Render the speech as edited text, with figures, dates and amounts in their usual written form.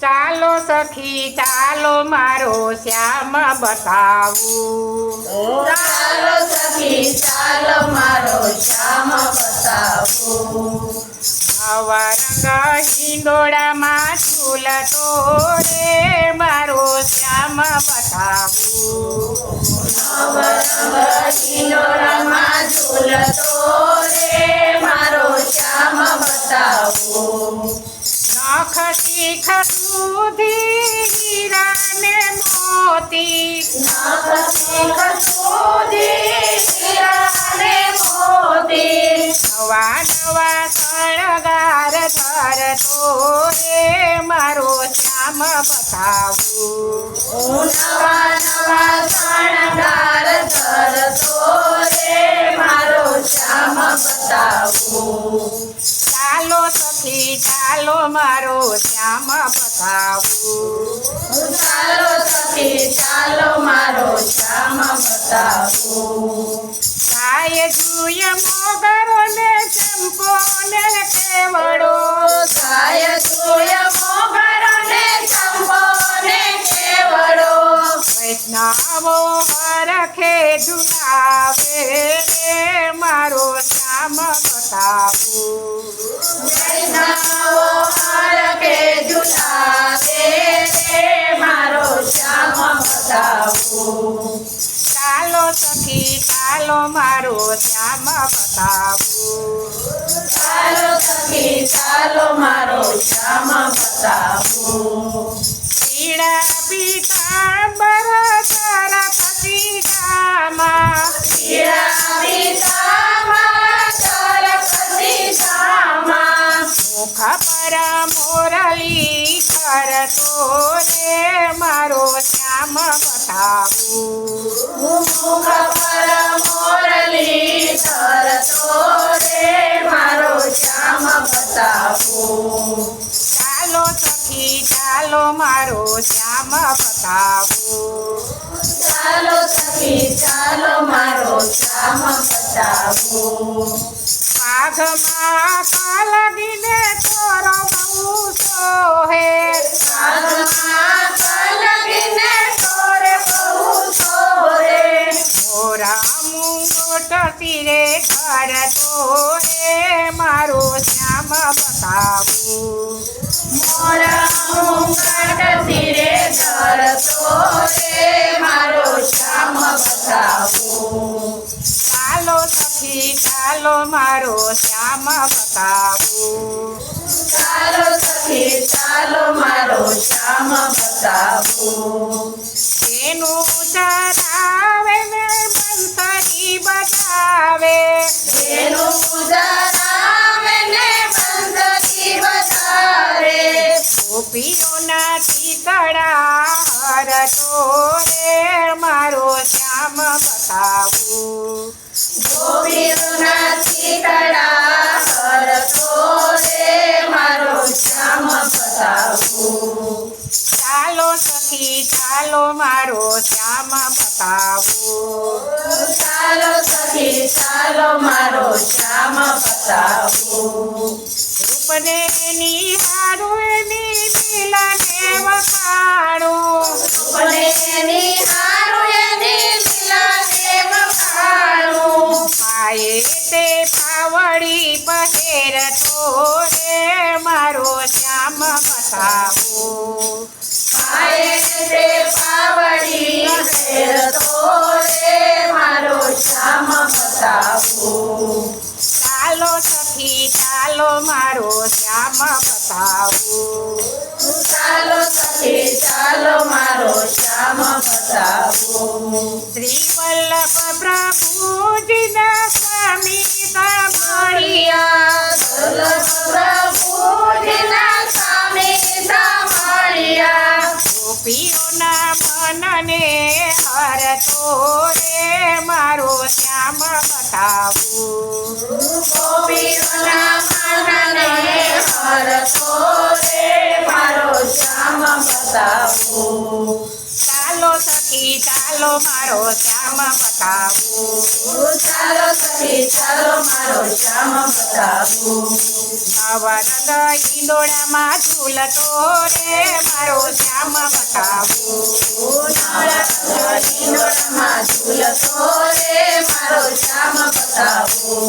ચાલો સખી ચાલો મારો શ્યામ બતાવું. ચાલો સખી ચાલો મારો શ્યામ બતાવું. નવા રંગ હિંડોળામાં ઝૂલતો રે મારો શ્યામ બતાવું. નવરંગ હિંડોળામાં ઝૂલતો રે મારો શ્યામ બતાવું. નખ શીખ સુધી હીરા ને મોતી, નખ શીખ સુધી હીરા ને મોતી. નવા નવા શણગાર ધરતો રે મારો શ્યામ બતાવું. નવા નવા શણગાર ધરતો રે મારો શ્યામ બતાવું. ચાલો સખી ચાલો મારો શ્યામ બતાવું. ચાલો સખી ચાલો મારો શ્યામ બતાવું. ગાય જુય મોગરો ને ચંપો ને કેવડો, ગાય સૂય મોગરો ને ચંપો ને કેવડો. વૈષ્ણવો હરખે ઝુલાવે રે મારો શ્યામ બતાવું. વૈષ્ણવો હરખે ઝુલાવે રે મારો શ્યામ બતાવું. ચાલો સખી ચાલો મારો શ્યામ બતાવું. ચાલો સખી ચાલો મારો શ્યામ બતાવું. પીળા પીતાંબર સરસ્વતી ધામા, પીળા પીતાંબર સરસ્વતી ધામા. મુખ પર મોરલી કરતો રે મારો શ્યામ બતાવું. મુખ પર મોરલી ધરતો રે મારો શ્યામ બતાવું. ચાલો સખી ચાલો મારો શ્યામ બતાવું. ચાલો સખી ચાલો મારો શ્યામ બતાવું. પાઘમાં કલગીને તોરો બહુ સોહે, પાઘમાં કલગીને તોરે બહુ સોરે. મોરા મુંગોટ તીરે ધરતો રે મારો શ્યામ બતાવું. મોરા મુંગટ તીરે ધરતો રે મારો શ્યામ બતાવું. ચાલો સખી ચાલો મારો શ્યામ બતાવું. ચાલો સખી ચાલો મારો શ્યામ બતાવું. તેનું ચરાવે ને બંસરી બજાવે, તેનું જરાવે ને બંસરી બજાવે. ગોપીઓના ટીકડા હરતો રે મારો શ્યામ બતાવું. ગોપીઓના ચીકડા હરતો રે મારો શ્યામ બતાવું. ચાલો સખી ચાલો મારો શ્યામ બતાવું. ચાલો સખી ચાલો મારો શ્યામ બતાવું. રૂપને નિહાળું એની લીલાને વખાણું, રૂપને નિહાળું એની લીલાને વખાણું. પાયે તે પાવડી પહેરતો રે મારો શ્યામ બતાવું. પાયે તે પાવડી પહેરતો રે મારો શ્યામ બતાવું. ચાલો સખી ચાલો મારો શ્યામ બતાવું. ચાલો સખી ચાલો મારો શ્યામ બતાવું. શ્રી વલ્લભ પ્રભુજીના સ્વામી સાંભળ્યા, વલ્લભ પ્રભુજીના સ્વામી સાંભળ્યા. ગોપીઓના મનને હરતો રે મારો શ્યામ બતાવું. ગોપીઓના મનને હરતો રે મારો શ્યામ બતાવું. ચાલો સખી ચાલો ચાલો મારો શ્યામ બતાવું ચાલો સખી ચાલો મારો શ્યામ બતાવું નવ રંગ ઈંડોળામાં ઝૂલતો રે મારો